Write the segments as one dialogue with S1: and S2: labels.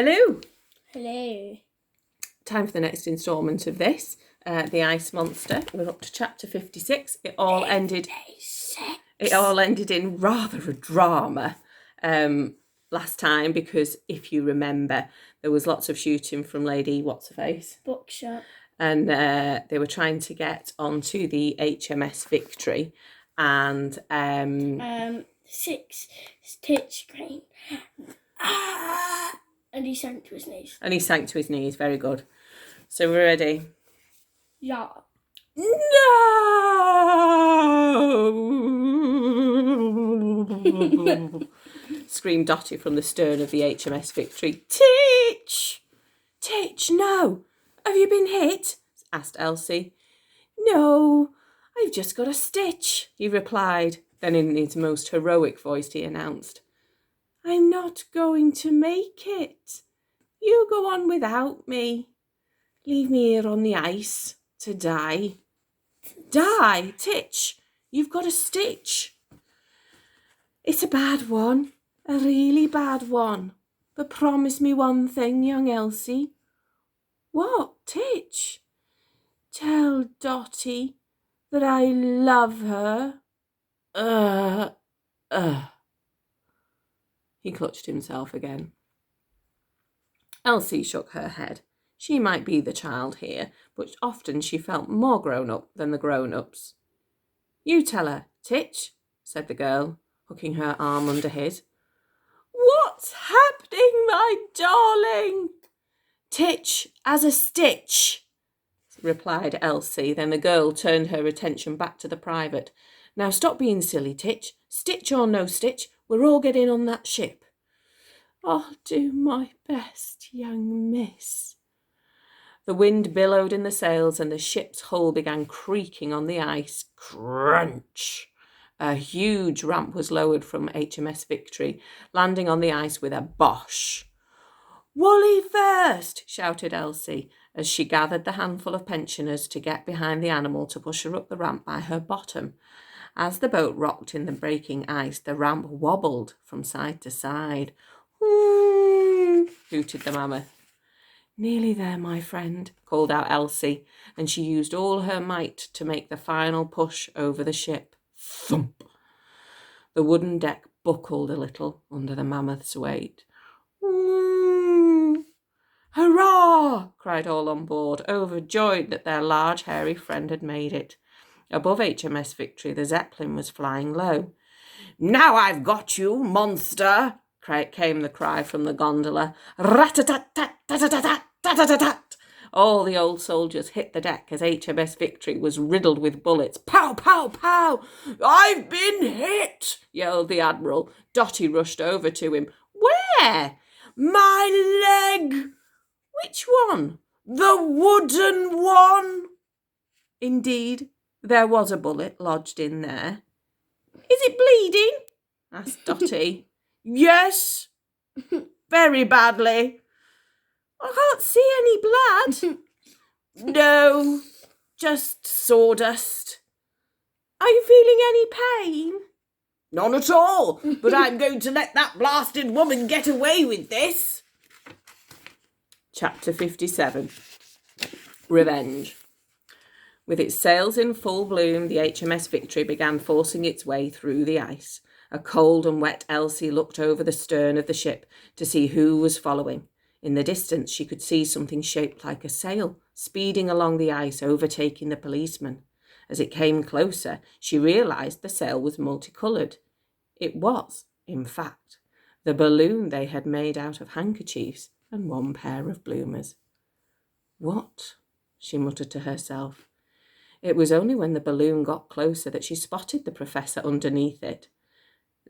S1: Hello.
S2: Hello.
S1: Time for the next instalment of this, The Ice Monster. We're up to chapter 56. It all ended in rather a drama last time because if you remember, there was lots of shooting from Lady What's-Her-Face.
S2: Bookshop.
S1: And they were trying to get onto the HMS Victory and
S2: 6 Stitch Green. And he sank to his knees.
S1: Very good. So we're ready.
S2: Yeah.
S1: No! Screamed Dotty from the stern of the HMS Victory. Titch! Titch, no! Have you been hit? Asked Elsie. No, I've just got a stitch, he replied. Then in his most heroic voice he announced, I'm not going to make it. You go on without me. Leave me here on the ice to die. Die, Titch, you've got a stitch. It's a bad one, a really bad one. But promise me one thing, young Elsie. What, Titch? Tell Dotty that I love her. He clutched himself again. Elsie shook her head. She might be the child here, but often she felt more grown-up than the grown-ups. You tell her, Titch, said the girl, hooking her arm under his. What's happening, my darling? Titch has a stitch, replied Elsie. Then the girl turned her attention back to the private. Now stop being silly, Titch. Stitch or no stitch, we're all getting on that ship. I'll do my best, young miss. The wind billowed in the sails and the ship's hull began creaking on the ice. Crunch! A huge ramp was lowered from HMS Victory, landing on the ice with a bosh. Wally first, shouted Elsie, as she gathered the handful of pensioners to get behind the animal to push her up the ramp by her bottom. As the boat rocked in the breaking ice, the ramp wobbled from side to side. Hooted the mammoth. Nearly there, my friend, called out Elsie, and she used all her might to make the final push over the ship. Thump! The wooden deck buckled a little under the mammoth's weight. Hurrah! Cried all on board, overjoyed that their large, hairy friend had made it. Above HMS Victory, the Zeppelin was flying low. Now I've got you, monster! Came the cry from the gondola. Rat-a-tat-tat-tat-tat-tat-tat-tat-tat! All the old soldiers hit the deck as HMS Victory was riddled with bullets. Pow, pow, pow! I've been hit! Yelled the Admiral. Dotty rushed over to him. Where? My leg! Which one? The wooden one! Indeed, there was a bullet lodged in there. Is it bleeding? Asked Dotty. Yes, very badly. I can't see any blood. No, just sawdust. Are you feeling any pain? None at all, but I'm going to let that blasted woman get away with this. Chapter 57. Revenge. With its sails in full bloom, the HMS Victory began forcing its way through the ice. A cold and wet Elsie looked over the stern of the ship to see who was following. In the distance, she could see something shaped like a sail, speeding along the ice, overtaking the policeman. As it came closer, she realised the sail was multicoloured. It was, in fact, the balloon they had made out of handkerchiefs and one pair of bloomers. What? She muttered to herself. It was only when the balloon got closer that she spotted the professor underneath it.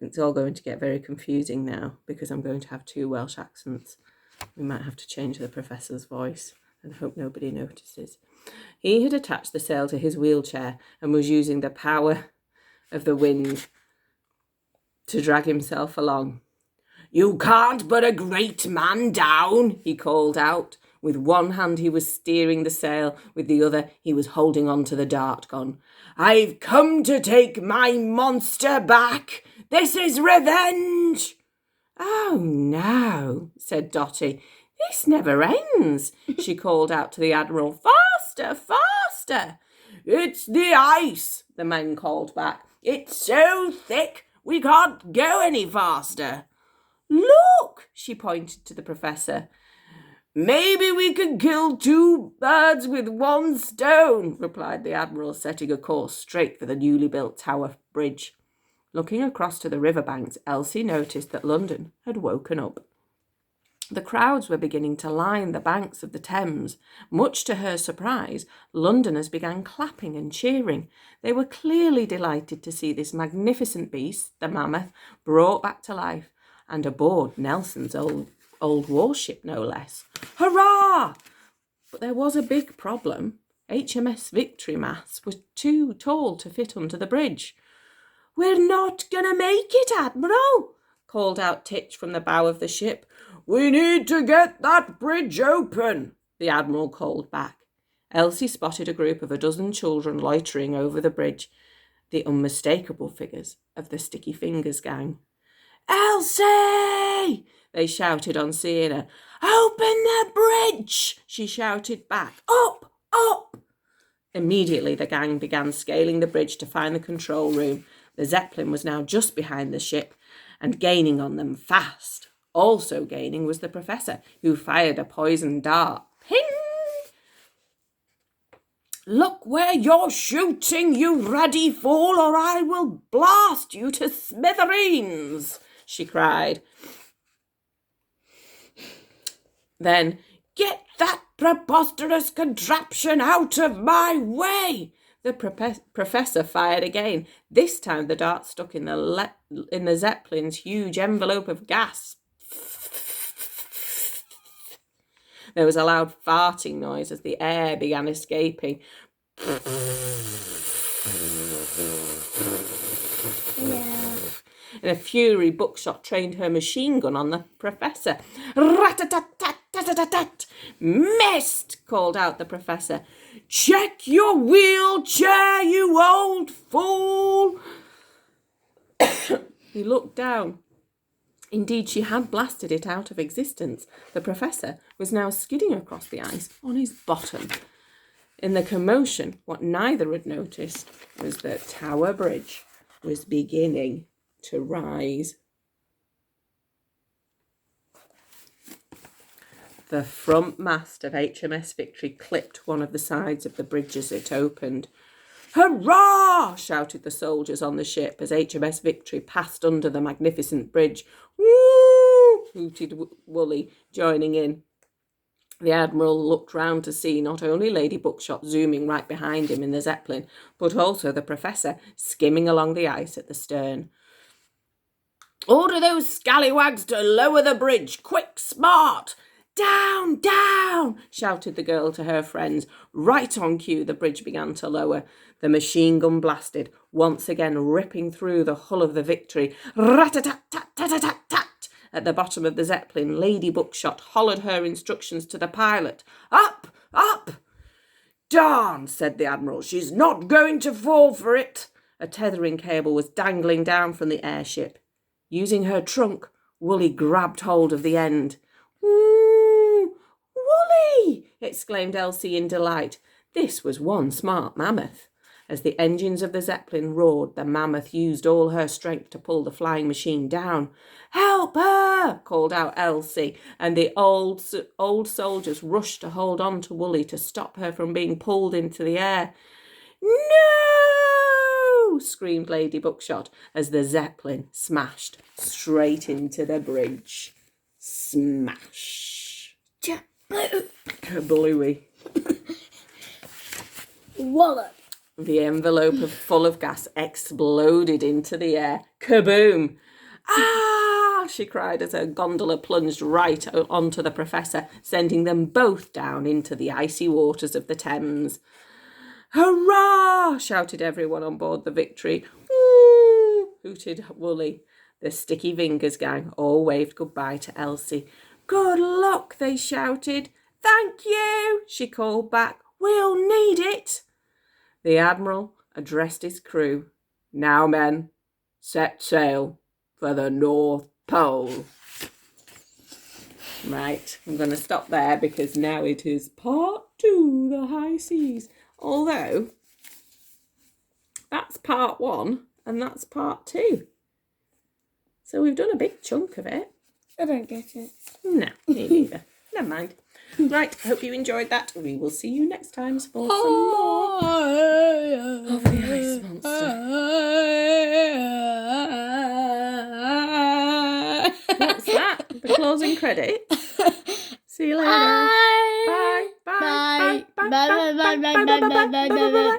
S1: It's all going to get very confusing now because I'm going to have 2 Welsh accents. We might have to change the professor's voice and hope nobody notices. He had attached the sail to his wheelchair and was using the power of the wind to drag himself along. You can't put a great man down, he called out. With one hand he was steering the sail, with the other he was holding on to the dart gun. I've come to take my monster back. This is revenge. "Oh no," said Dotty. "This never ends," she called out to the Admiral. "Faster, faster!" "It's the ice," the men called back. "It's so thick we can't go any faster." "Look," she pointed to the Professor. "Maybe we can kill 2 birds with 1 stone," replied the Admiral, setting a course straight for the newly built Tower Bridge. Looking across to the riverbanks, Elsie noticed that London had woken up. The crowds were beginning to line the banks of the Thames. Much to her surprise, Londoners began clapping and cheering. They were clearly delighted to see this magnificent beast, the mammoth, brought back to life, and aboard Nelson's old warship, no less. Hurrah! But there was a big problem. HMS Victory masts were too tall to fit under the bridge. "We're not going to make it, Admiral," called out Titch from the bow of the ship. "We need to get that bridge open," the Admiral called back. Elsie spotted a group of 12 children loitering over the bridge, the unmistakable figures of the Sticky Fingers gang. "Elsie!" they shouted on seeing her. "Open the bridge!" she shouted back. "Up! Up!" Immediately the gang began scaling the bridge to find the control room. The Zeppelin was now just behind the ship and gaining on them fast. Also gaining was the Professor, who fired a poisoned dart. Ping! "Look where you're shooting, you ruddy fool, or I will blast you to smithereens," she cried. Then, "Get that preposterous contraption out of my way!" The Professor fired again. This time the dart stuck in the Zeppelin's huge envelope of gas. There was a loud farting noise as the air began escaping. In a fury, Buckshot trained her machine gun on the Professor. "Rat-a-tat-tat-tat-tat-tat! Missed!" called out the Professor. "Check your wheelchair, you old fool!" He looked down. Indeed, she had blasted it out of existence. The Professor was now skidding across the ice on his bottom. In the commotion, what neither had noticed was that Tower Bridge was beginning to rise. The front mast of HMS Victory clipped one of the sides of the bridge as it opened. "Hurrah!" shouted the soldiers on the ship as HMS Victory passed under the magnificent bridge. "Woo!" hooted Woolley, joining in. The Admiral looked round to see not only Lady Buckshot zooming right behind him in the Zeppelin, but also the Professor skimming along the ice at the stern. "Order those scallywags to lower the bridge! Quick, smart! Down, down!" shouted the girl to her friends. Right on cue, the bridge began to lower. The machine gun blasted, once again ripping through the hull of the Victory. Rat-a-tat-tat-tat-tat-tat! At the bottom of the Zeppelin, Lady Buckshot hollered her instructions to the pilot. "Up! Up!" "Darn," said the Admiral. "She's not going to fall for it." A tethering cable was dangling down from the airship. Using her trunk, Woolley grabbed hold of the end. "Woo! Woolley!" exclaimed Elsie in delight. This was one smart mammoth. As the engines of the Zeppelin roared, the mammoth used all her strength to pull the flying machine down. "Help her!" called out Elsie, and the old soldiers rushed to hold on to Woolley to stop her from being pulled into the air. "No!" screamed Lady Buckshot as the Zeppelin smashed straight into the bridge. Smash! Kablooey!
S2: Wallop!
S1: The envelope full of gas exploded into the air. Kaboom! "Ah!" she cried as her gondola plunged right onto the Professor, sending them both down into the icy waters of the Thames. "Hurrah!" shouted everyone on board the Victory. "Woo!" hooted Woolley. The Sticky Fingers gang all waved goodbye to Elsie. "Good luck," they shouted. "Thank you," she called back. "We'll need it." The Admiral addressed his crew. "Now, men, set sail for the North Pole." Right, I'm going to stop there because now it is part 2, the high seas. Although, that's part 1 and that's part 2. So we've done a big chunk of it.
S2: I don't get it.
S1: No, me neither. Never mind. Right, hope you enjoyed that. We will see you next time for some more of the Ice Monster. What's that? The closing credit? See you later. Bye. Bye. Bye. Bye. Bye. Bye. Bye. Bye. Bye. Bye. Bye. Bye.